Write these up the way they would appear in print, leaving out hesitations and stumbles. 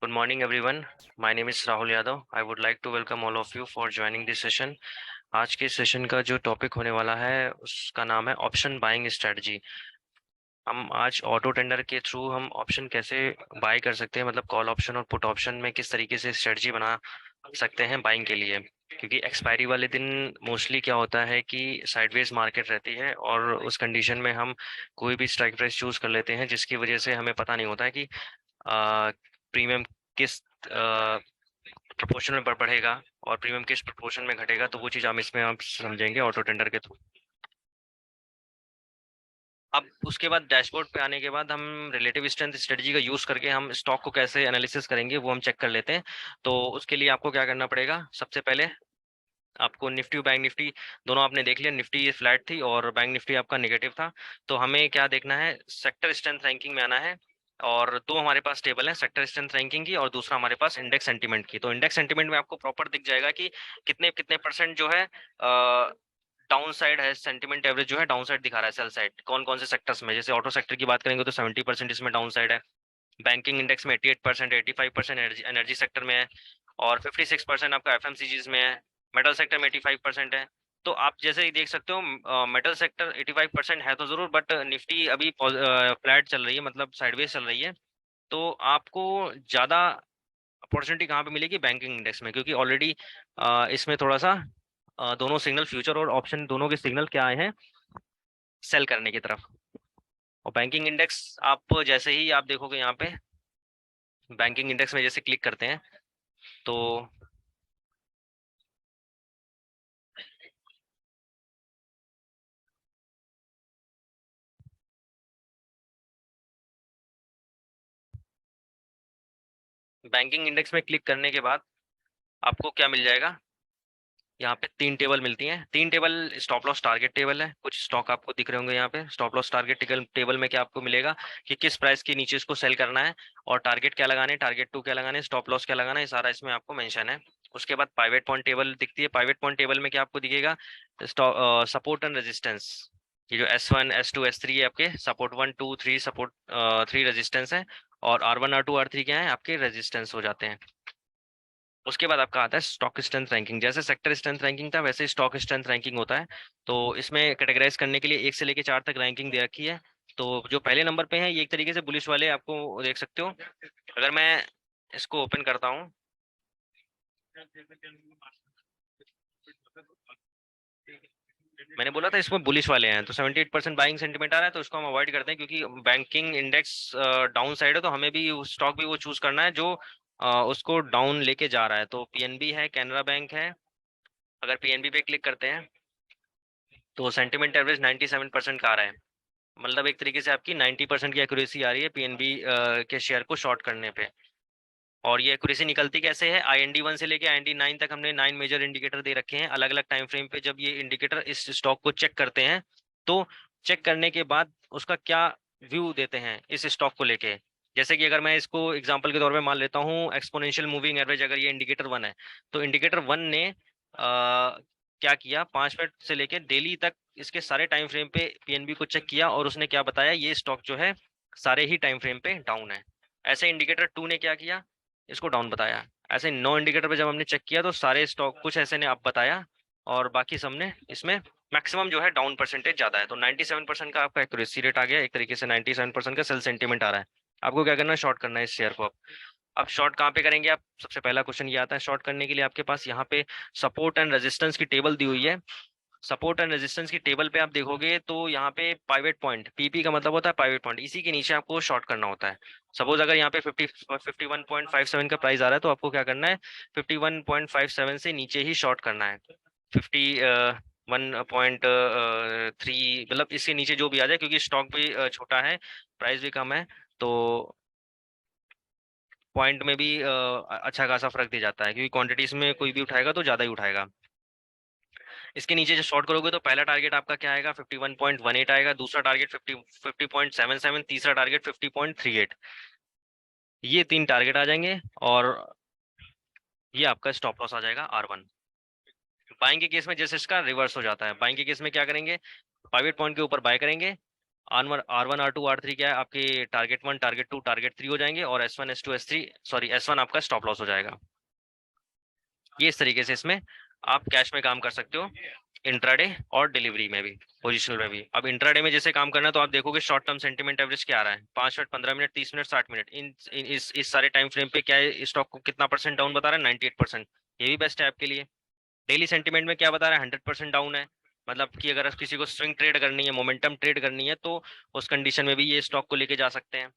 Good morning, everyone. My name is Rahul Yadav. I would like to welcome all of you for joining this session. आज के session का जो topic होने वाला है उसका नाम है ऑप्शन बाइंग स्ट्रेटजी। हम आज ऑटो टेंडर के थ्रू हम ऑप्शन कैसे बाय कर सकते हैं, मतलब कॉल ऑप्शन और पुट ऑप्शन में किस तरीके से स्ट्रेटजी बना सकते हैं बाइंग के लिए। क्योंकि एक्सपायरी वाले दिन मोस्टली क्या होता है कि साइडवेज मार्केट रहती है और उस कंडीशन में हम कोई भी स्ट्राइक प्राइस चूज कर लेते हैं, जिसकी वजह से हमें पता नहीं होता है कि प्रीमियम किस प्रपोर्शन में बढ़ेगा और प्रीमियम किस प्रपोर्शन में घटेगा। तो वो चीज़ हम इसमें आप समझेंगे ऑटो टेंडर के थ्रू। अब उसके बाद डैशबोर्ड पे आने के बाद हम रिलेटिव स्ट्रेंथ स्ट्रेटजी का यूज करके हम स्टॉक को कैसे एनालिसिस करेंगे वो हम चेक कर लेते हैं। तो उसके लिए आपको क्या करना पड़ेगा, सबसे पहले आपको निफ्टी और बैंक निफ्टी दोनों आपने देख लिया। निफ्टी फ्लैट थी और बैंक निफ्टी आपका नेगेटिव था। तो हमें क्या देखना है, सेक्टर स्ट्रेंथ रैंकिंग में आना है। और दो हमारे पास टेबल है, सेक्टर स्ट्रेंथ रैंकिंग की और दूसरा हमारे पास इंडेक्स सेंटीमेंट की। तो इंडेक्स सेंटीमेंट में आपको प्रॉपर दिख जाएगा कि कितने कितने परसेंट जो है डाउन साइड है, सेंटीमेंट एवरेज जो है डाउन साइड दिखा रहा है सेल साइड कौन कौन से सेक्टर्स में। जैसे ऑटो सेक्टर की बात करेंगे तो 70% इसमें डाउन साइड है। बैंकिंग इंडेक्स में 88%, 85% एनर्जी सेक्टर में है और 56% आपका एफएमसीजीज में है। मेटल सेक्टर में 85% है। तो आप जैसे ही देख सकते हो मेटल सेक्टर 85% है तो जरूर, बट निफ्टी अभी फ्लैट चल रही है, मतलब साइडवेज चल रही है। तो आपको ज्यादा अपॉर्चुनिटी कहाँ पे मिलेगी, बैंकिंग इंडेक्स में, क्योंकि ऑलरेडी इसमें थोड़ा सा दोनों सिग्नल फ्यूचर और ऑप्शन दोनों के सिग्नल क्या आए हैं, सेल करने की तरफ। और बैंकिंग इंडेक्स आप जैसे ही आप देखोगे यहाँ पे बैंकिंग इंडेक्स में जैसे क्लिक करते हैं तो बैंकिंग इंडेक्स में क्लिक करने के बाद आपको क्या मिल जाएगा, यहाँ पे तीन टेबल मिलती हैं। तीन table stop loss target table है। कुछ स्टॉक आपको दिख रहे होंगे यहाँ पे। स्टॉप लॉस टारगेट टेबल में क्या आपको मिलेगा कि किस प्राइस के नीचे इसको सेल करना है और टारगेट क्या लगाने, टारगेट टू क्या लगाने, स्टॉप लॉस क्या लगाना है, ये सारा इसमें आपको मेंशन है। उसके बाद पाइवेट पॉइंट टेबल दिखती है। पाइवेट पॉइंट टेबल में क्या आपको दिखेगा, सपोर्ट एंड रेजिस्टेंस। ये जो S1 S2 S3 है आपके सपोर्ट 1 2 3, सपोर्ट 3 रेजिस्टेंस है। और R1 R2 R3 क्या है आपके रेजिस्टेंस हो जाते हैं। उसके बाद आपका आता है स्टॉक स्ट्रेंथ रैंकिंग। जैसे सेक्टर स्ट्रेंथ रैंकिंग था वैसे स्टॉक स्ट्रेंथ रैंकिंग होता है। तो इसमें कैटेगराइज करने के लिए 1 से लेकर 4 तक रैंकिंग दे रखी है। तो जो पहले नंबर पे है ये एक तरीके से बुलिश वाले आपको देख सकते हो। अगर मैं इसको ओपन करता हूँ, मैंने बोला था इसमें बुलिश वाले हैं, तो 78% बाइंग सेंटीमेंट आ रहा है, तो इसको हम अवॉइड करते हैं क्योंकि बैंकिंग इंडेक्स डाउन साइड है। तो हमें भी स्टॉक भी वो चूज करना है जो उसको डाउन लेके जा रहा है। तो पीएनबी है, कैनरा बैंक है। अगर पीएनबी पे क्लिक करते हैं तो सेंटीमेंट एवरेज 97% का आ रहा है। मतलब एक तरीके से आपकी 90% की एक्यूरेसी आ रही है पीएनबी के शेयर को शॉर्ट करने पे। और ये एक्यूरेसी निकलती कैसे है, IND1 से लेके IND9 तक हमने 9 मेजर इंडिकेटर दे रखे हैं अलग अलग टाइम फ्रेम पे। जब ये इंडिकेटर इस स्टॉक को चेक करते हैं तो चेक करने के बाद उसका क्या व्यू देते हैं इस स्टॉक को लेके। जैसे कि अगर मैं इसको एग्जांपल के तौर पे मान लेता हूँ एक्सपोनेंशियल मूविंग एवरेज, अगर ये इंडिकेटर 1 है तो इंडिकेटर 1 ने क्या किया, 5 मिनट से लेके डेली तक इसके सारे टाइम फ्रेम पे पीएनबी को चेक किया और उसने क्या बताया, ये स्टॉक जो है सारे ही टाइम फ्रेम पे डाउन है। ऐसे इंडिकेटर 2 ने क्या किया, इसको डाउन बताया। ऐसे 9 इंडिकेटर पे जब हमने चेक किया तो सारे स्टॉक कुछ ऐसे ने आप बताया और बाकी सबने इसमें मैक्सिमम जो है डाउन परसेंटेज ज्यादा है। तो 97% का आपका एक्यूरेसी रेट आ गया, एक तरीके से 97% का सेल सेंटीमेंट आ रहा है। आपको क्या करना है, शॉर्ट करना है इस शेयर को। अब शॉर्ट कहाँ पे करेंगे आप, सबसे पहला क्वेश्चन ये आता है शॉर्ट करने के लिए आपके पास यहाँ पे सपोर्ट एंड रेजिस्टेंस की टेबल दी हुई है। सपोर्ट एंड रेजिस्टेंस की टेबल पे आप देखोगे तो यहाँ पे पाइवेट पॉइंट, पीपी का मतलब होता है पाइवेट पॉइंट, इसी के नीचे आपको शॉर्ट करना होता है। सपोज अगर यहाँ पे 51.57 का प्राइस आ रहा है तो आपको क्या करना है, 51.57 से नीचे ही शॉर्ट करना है। 51.3 मतलब इसके नीचे जो भी आ जाए, क्योंकि स्टॉक भी छोटा है, प्राइस भी कम है, तो पॉइंट में भी अच्छा खासा फर्क दिया जाता है, क्योंकि क्वांटिटीज में कोई भी उठाएगा तो ज्यादा ही उठाएगा। इसके नीचे जो शॉर्ट करोगे तो पहला टारगेट आपका क्या आएगा, 51.18 आएगा। दूसरा टारगेट 50.77, तीसरा टारगेट 50.38। ये तीन टारगेट आ जाएंगे और ये आपका स्टॉप लॉस आ जाएगा R1। बाइंग के केस में जैसे इसका रिवर्स हो जाता है, बाइंग के केस में क्या करेंगे, पाइवेट पॉइंट के ऊपर बाय करेंगे R1 R2 R3 क्या है, आपके टारगेट 1 टारगेट 2 टारगेट 3 हो जाएंगे, और S1 S2 S3 sorry S1 आपका स्टॉप लॉस हो जाएगा। ये इस तरीके से इसमें आप कैश में काम कर सकते हो, इंट्राडे और डिलीवरी में भी, पोजिशनल में भी। अब इंट्राडे में जैसे काम करना है तो आप देखोगे शॉर्ट टर्म सेंटीमेंट एवरेज क्या आ रहा है, 5 मिनट, 15 मिनट, 30 मिनट, 60 मिनट, इस सारे टाइम फ्रेम पे क्या है, स्टॉक को कितना परसेंट डाउन बता रहा है, 98%। ये भी बेस्ट है आपके लिए। डेली सेंटीमेंट में क्या बता रहा है, 100% डाउन है। मतलब कि अगर किसी को स्विंग ट्रेड करनी है, मोमेंटम ट्रेड करनी है, तो उस कंडीशन में भी ये स्टॉक को लेके जा सकते हैं।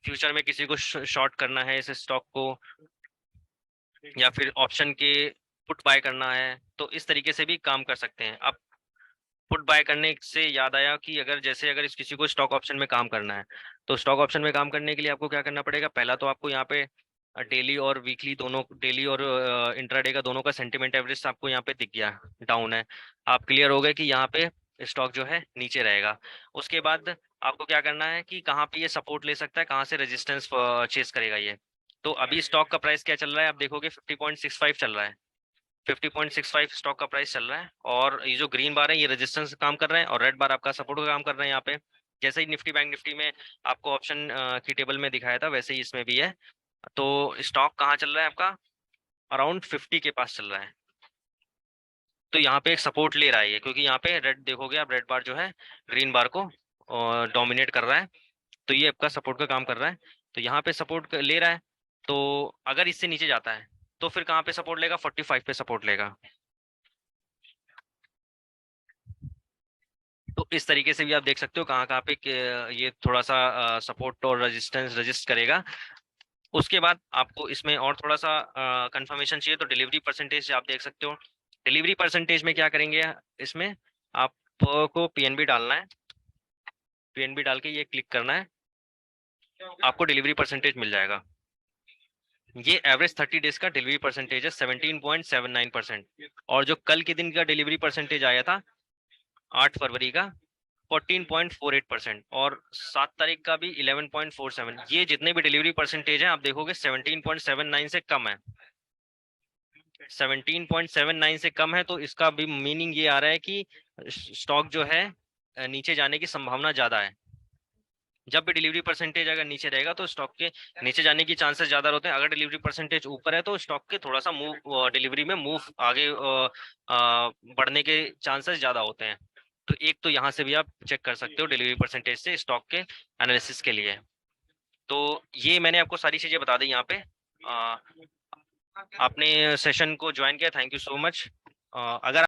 फ्यूचर में किसी को शॉर्ट करना है इस स्टॉक को, या फिर ऑप्शन के पुट बाय करना है, तो इस तरीके से भी काम कर सकते हैं। अब पुट बाय करने से याद आया कि अगर जैसे अगर इस किसी को स्टॉक ऑप्शन में काम करना है, तो स्टॉक ऑप्शन में काम करने के लिए आपको क्या करना पड़ेगा, पहला तो आपको यहाँ पे डेली और वीकली दोनों, डेली और इंट्राडे का दोनों का सेंटीमेंट एवरेज आपको यहाँ पे दिख गया, डाउन है। आप क्लियर हो गए कि यहाँ पे स्टॉक जो है नीचे रहेगा। उसके बाद आपको क्या करना है कि कहाँ पे ये सपोर्ट ले सकता है, कहाँ से रेजिस्टेंस चेस करेगा ये। तो अभी स्टॉक का प्राइस क्या चल रहा है, आप देखोगे 50.65 चल रहा है। 50.65 स्टॉक का प्राइस चल रहा है, और ये जो ग्रीन बार है ये रेजिस्टेंस काम कर रहे हैं, और रेड बार आपका सपोर्ट का काम कर रहे हैं यहाँ पे। जैसे ही निफ्टी बैंक निफ्टी में आपको ऑप्शन की टेबल में दिखाया था, वैसे ही इसमें भी है। तो स्टॉक कहाँ चल रहा है आपका, अराउंड 50 के पास चल रहा है। तो यहाँ पे एक सपोर्ट ले रहा है ये, क्योंकि यहाँ पे रेड देखोगे आप, रेड बार जो है ग्रीन बार को डोमिनेट कर रहा है, तो ये आपका सपोर्ट का काम कर रहा है। तो यहाँ पे सपोर्ट ले रहा है, तो अगर इससे नीचे जाता है तो फिर कहाँ पे सपोर्ट लेगा, 45 पे सपोर्ट लेगा। तो इस तरीके से भी आप देख सकते हो कहाँ कहाँ पे ये थोड़ा सा सपोर्ट और रेजिस्टेंस रजिस्ट करेगा। उसके बाद आपको इसमें और थोड़ा सा कंफर्मेशन चाहिए, तो डिलीवरी परसेंटेज आप देख सकते हो। डिलीवरी परसेंटेज में क्या करेंगे, इसमें आपको पीएनबी डालना है, पीएनबी डाल के ये क्लिक करना है, आपको डिलीवरी परसेंटेज मिल जाएगा। ये एवरेज 30 डेज का डिलीवरी परसेंटेज है, 17.79%। और जो कल के दिन का डिलीवरी परसेंटेज आया था 8 फरवरी का, 14.48%, और 7 तारीख का भी 11.47। ये जितने भी डिलीवरी परसेंटेज हैं आप देखोगे 17.79 से कम है। 17.79 से कम है, तो इसका भी मीनिंग ये आ रहा है कि स्टॉक जो है नीचे जाने की संभावना ज्यादा है। जब भी डिलीवरी परसेंटेज अगर नीचे रहेगा तो स्टॉक के नीचे जाने की चांसेस ज्यादा होते हैं। अगर डिलीवरी परसेंटेज ऊपर है तो स्टॉक के थोड़ा सा मूव, डिलीवरी में मूव आगे बढ़ने के चांसेस ज्यादा होते हैं। तो एक तो यहाँ से भी आप चेक कर सकते हो डिलीवरी परसेंटेज से स्टॉक के एनालिसिस के लिए। तो ये मैंने आपको सारी चीजें बता दी यहाँ पे। आपने सेशन को ज्वाइन किया, थैंक यू सो मच। अगर